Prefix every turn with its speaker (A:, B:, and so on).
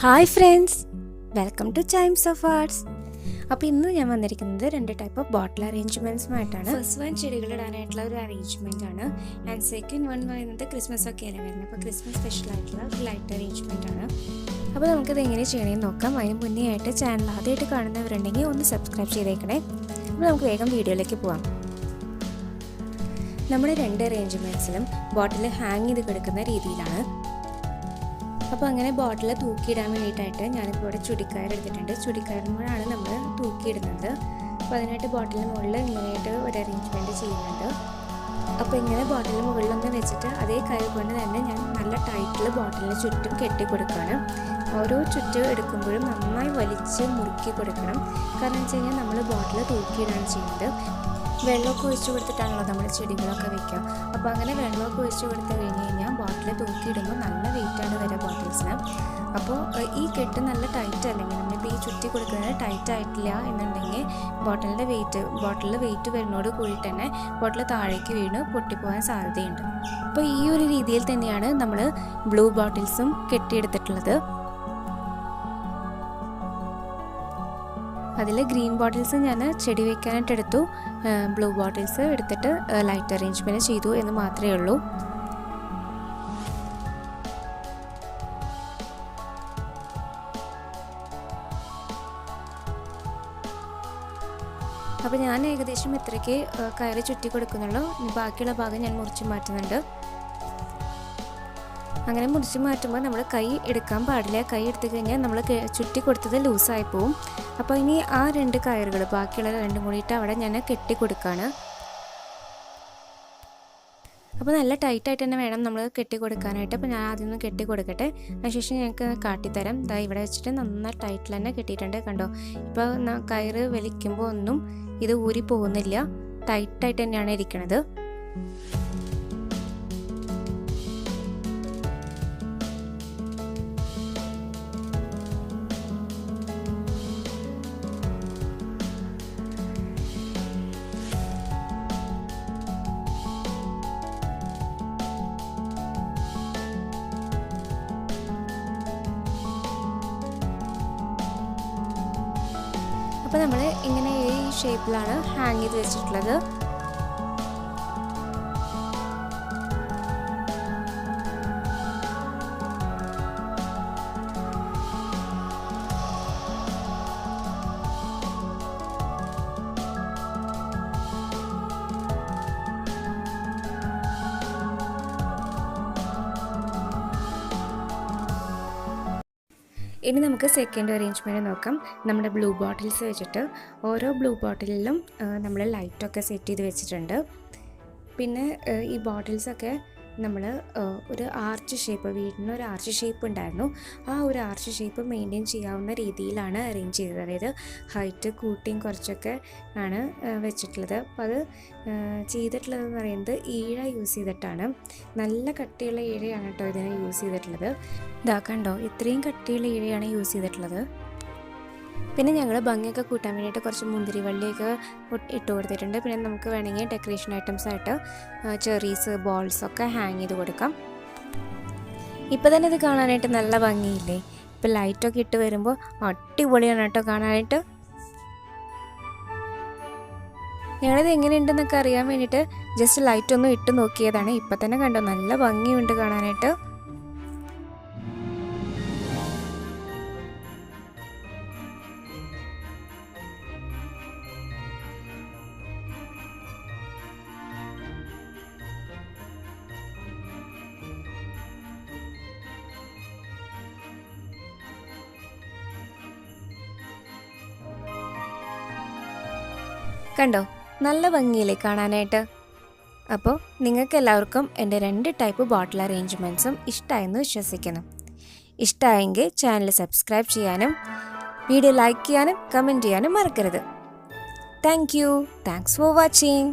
A: Hi friends, welcome to Chimes of Arts. അപ്പോൾ ഇന്ന് ഞാൻ വന്നിരിക്കുന്നത് 2 ടൈപ്പ് ഓഫ് ബോട്ടിൽ അറേഞ്ച്മെൻറ്റ്സുമായിട്ടാണ്. ഫസ്റ്റ് വൺ ചെടികൾ ഇടാനായിട്ടുള്ള ഒരു അറേഞ്ച്മെൻ്റ് ആണ്. ആൻഡ് സെക്കൻഡ് വൺ പറയുന്നത് ക്രിസ്മസ് ഒക്കെ അല്ലേ വരുന്നത്, അപ്പോൾ ക്രിസ്മസ് സ്പെഷ്യൽ ആയിട്ടുള്ള ഒരു ലൈറ്റ് അറേഞ്ച്മെൻ്റ് ആണ്. അപ്പോൾ നമുക്കിത് എങ്ങനെ ചെയ്യണമെന്ന് നോക്കാം. അതിന് മുന്നേ ആയിട്ട് ചാനൽ ആദ്യമായിട്ട് കാണുന്നവരുണ്ടെങ്കിൽ ഒന്ന് സബ്സ്ക്രൈബ് ചെയ്തേക്കണേ. അപ്പോൾ നമുക്ക് വേഗം വീഡിയോയിലേക്ക് പോവാം. നമ്മുടെ 2 അറേഞ്ച്മെൻറ്റ്സിലും ബോട്ടിൽ ഹാങ് ചെയ്ത് കിടക്കുന്ന രീതിയിലാണ്. അപ്പോൾ അങ്ങനെ ബോട്ടിൽ തൂക്കിയിടാൻ വേണ്ടിയിട്ടായിട്ട് ഞാനിപ്പോൾ ഇവിടെ ചുടിക്കയർ എടുത്തിട്ടുണ്ട്. ചുടിക്കയറുമ്പോഴാണ് നമ്മൾ തൂക്കിയിടുന്നത്. അപ്പോൾ അതിനായിട്ട് ബോട്ടിലിന് മുകളിൽ ഇങ്ങനെയായിട്ട് ഒരു അറേഞ്ച്മെൻറ്റ് ചെയ്യുന്നുണ്ട്. അപ്പോൾ ഇങ്ങനെ ബോട്ടിലിന് മുകളിലൊന്ന് വെച്ചിട്ട് അതേ കയർ കൊണ്ട് തന്നെ ഞാൻ നല്ല ടൈറ്റിൽ ബോട്ടിലിന് ചുറ്റും കെട്ടി കൊടുക്കുകയാണ്. ഓരോ ചുറ്റും എടുക്കുമ്പോഴും നന്നായി വലിച്ച് മുറുക്കി കൊടുക്കണം. കാരണം എന്ന് വെച്ച് കഴിഞ്ഞാൽ നമ്മൾ ബോട്ടിൽ തൂക്കിയിടാണ് ചെയ്യുന്നത്. വെള്ളമൊക്കെ ഒഴിച്ച് കൊടുത്തിട്ടാണല്ലോ നമ്മൾ ചെടികളൊക്കെ വെക്കുക. അപ്പോൾ അങ്ങനെ വെള്ളമൊക്കെ ഒഴിച്ച് കൊടുത്ത് കഴിഞ്ഞ് കഴിഞ്ഞാൽ ബോട്ടിൽ തൂക്കിയിടുമ്പോൾ നല്ല വെയിറ്റാണ് വരിക ബോട്ടിൽസിന്. അപ്പോൾ ഈ കെട്ട് നല്ല ടൈറ്റ് അല്ലെങ്കിൽ നമ്മളിപ്പോൾ ഈ ചുറ്റി കൊടുക്കുന്നത് ടൈറ്റ് ആയിട്ടില്ല എന്നുണ്ടെങ്കിൽ ബോട്ടിലിൽ വെയിറ്റ് വരുന്നതോട് കൂടിയിട്ട് തന്നെ ബോട്ടിൽ താഴേക്ക് വീണ് പൊട്ടിപ്പോകാൻ സാധ്യതയുണ്ട്. അപ്പോൾ ഈ ഒരു രീതിയിൽ തന്നെയാണ് നമ്മൾ ബ്ലൂ ബോട്ടിൽസും കെട്ടിയെടുത്തിട്ടുള്ളത്. അതിൽ ഗ്രീൻ ബോട്ടിൽസ് ഞാൻ ചെടി വയ്ക്കാനായിട്ട് എടുത്തു, ബ്ലൂ ബോട്ടിൽസ് എടുത്തിട്ട് ലൈറ്റ് അറേഞ്ച്മെൻറ്റ് ചെയ്തു എന്ന് മാത്രമേ ഉള്ളൂ. അപ്പോൾ ഞാൻ ഏകദേശം ഇത്രയ്ക്ക് കയറി ചുറ്റി കൊടുക്കുന്നുള്ളൂ. ബാക്കിയുള്ള ഭാഗം ഞാൻ മുറിച്ച് മാറ്റുന്നുണ്ട്. അങ്ങനെ മുറിച്ച് മാറ്റുമ്പോൾ നമ്മൾ കൈ എടുക്കാൻ പാടില്ല. കൈ എടുത്തു കഴിഞ്ഞാൽ നമ്മൾ ചുറ്റി കൊടുത്തത് ലൂസായി പോവും. അപ്പോൾ ഇനി ആ 2 കയറുകൾ ബാക്കിയുള്ള 2 കൂടിയിട്ട് അവിടെ ഞാൻ കെട്ടി കൊടുക്കുകയാണ്. അപ്പോൾ നല്ല ടൈറ്റായിട്ട് തന്നെ വേണം നമ്മൾ കെട്ടി കൊടുക്കാനായിട്ട്. അപ്പോൾ ഞാൻ ആദ്യം ഒന്ന് കെട്ടി കൊടുക്കട്ടെ, അതിനുശേഷം ഞങ്ങൾക്ക് കാട്ടിത്തരാം. ഇതാ ഇവിടെ വെച്ചിട്ട് നന്നായി ടൈറ്റിൽ തന്നെ കെട്ടിയിട്ടുണ്ട്. കണ്ടോ, ഇപ്പോൾ കയറ് വലിക്കുമ്പോൾ ഒന്നും ഇത് ഊരി പോകുന്നില്ല, ടൈറ്റായിട്ട് തന്നെയാണ് ഇരിക്കുന്നത്. അപ്പോൾ നമ്മൾ ഇങ്ങനെ ഈ ഷേപ്പിലാണ് ഹാങ് ചെയ്ത് വെച്ചിട്ടുള്ളത്. ഇനി നമുക്ക് സെക്കൻഡ് അറേഞ്ച്മെൻറ്റ് നോക്കാം. നമ്മുടെ ബ്ലൂ ബോട്ടിൽസ് വെച്ചിട്ട് ഓരോ ബ്ലൂ ബോട്ടിലിലും നമ്മൾ ലൈറ്റൊക്കെ സെറ്റ് ചെയ്ത് വെച്ചിട്ടുണ്ട്. പിന്നെ ഈ ബോട്ടിൽസൊക്കെ നമ്മൾ ഒരു ആർച്ച് ഷേപ്പ്, വീടിന് ഒരു ആർച്ച് ഷേപ്പ് ഉണ്ടായിരുന്നു, ആ ഒരു ആർച്ച് ഷേപ്പ് മെയിൻറ്റെയിൻ ചെയ്യാവുന്ന രീതിയിലാണ് അറേഞ്ച് ചെയ്തത്. അതായത് ഹൈറ്റ് കൂട്ടിയും കുറച്ചൊക്കെ ആണ് വെച്ചിട്ടുള്ളത്. അപ്പോൾ അത് ചെയ്തിട്ടുള്ളതെന്ന് പറയുന്നത് ഈഴ യൂസ് ചെയ്തിട്ടാണ്. നല്ല കട്ടിയുള്ള ഈഴയാണ് കേട്ടോ ഇതിന് യൂസ് ചെയ്തിട്ടുള്ളത്. ഇതാ കണ്ടോ, ഇത്രയും കട്ടിയുള്ള ഈഴയാണ് യൂസ് ചെയ്തിട്ടുള്ളത്. പിന്നെ ഞങ്ങൾ ഭംഗിയൊക്കെ കൂട്ടാൻ വേണ്ടിയിട്ട് കുറച്ച് മുന്തിരി വള്ളിയൊക്കെ ഇട്ട് കൊടുത്തിട്ടുണ്ട്. പിന്നെ നമുക്ക് വേണമെങ്കിൽ ഡെക്കറേഷൻ ഐറ്റംസ് ആയിട്ട് ചെറീസ്, ബോൾസൊക്കെ ഹാങ് ചെയ്ത് കൊടുക്കാം. ഇപ്പോൾ തന്നെ ഇത് കാണാനായിട്ട് നല്ല ഭംഗിയില്ലേ? ഇപ്പോൾ ലൈറ്റൊക്കെ ഇട്ട് വരുമ്പോൾ അടിപൊളിയാണ് കേട്ടോ കാണാനായിട്ട്. ഞങ്ങളിത് എങ്ങനെയുണ്ടെന്നൊക്കെ അറിയാൻ വേണ്ടിയിട്ട് ജസ്റ്റ് ലൈറ്റൊന്നും ഇട്ട് നോക്കിയതാണ്. ഇപ്പം തന്നെ കണ്ടോ, നല്ല ഭംഗിയുണ്ട് കാണാനായിട്ട്. കണ്ടോ, നല്ല ഭംഗിയില്ലേ കാണാനായിട്ട്? അപ്പോൾ നിങ്ങൾക്ക് എല്ലാവർക്കും എൻ്റെ 2 ടൈപ്പ് ബോട്ടിൽ അറേഞ്ച്മെൻറ്റ്സും ഇഷ്ടമായെന്ന് വിശ്വസിക്കുന്നു. ഇഷ്ടമായെങ്കിൽ ചാനൽ സബ്സ്ക്രൈബ് ചെയ്യാനും വീഡിയോ ലൈക്ക് ചെയ്യാനും കമൻറ്റ് ചെയ്യാനും മറക്കരുത്. Thanks for watching.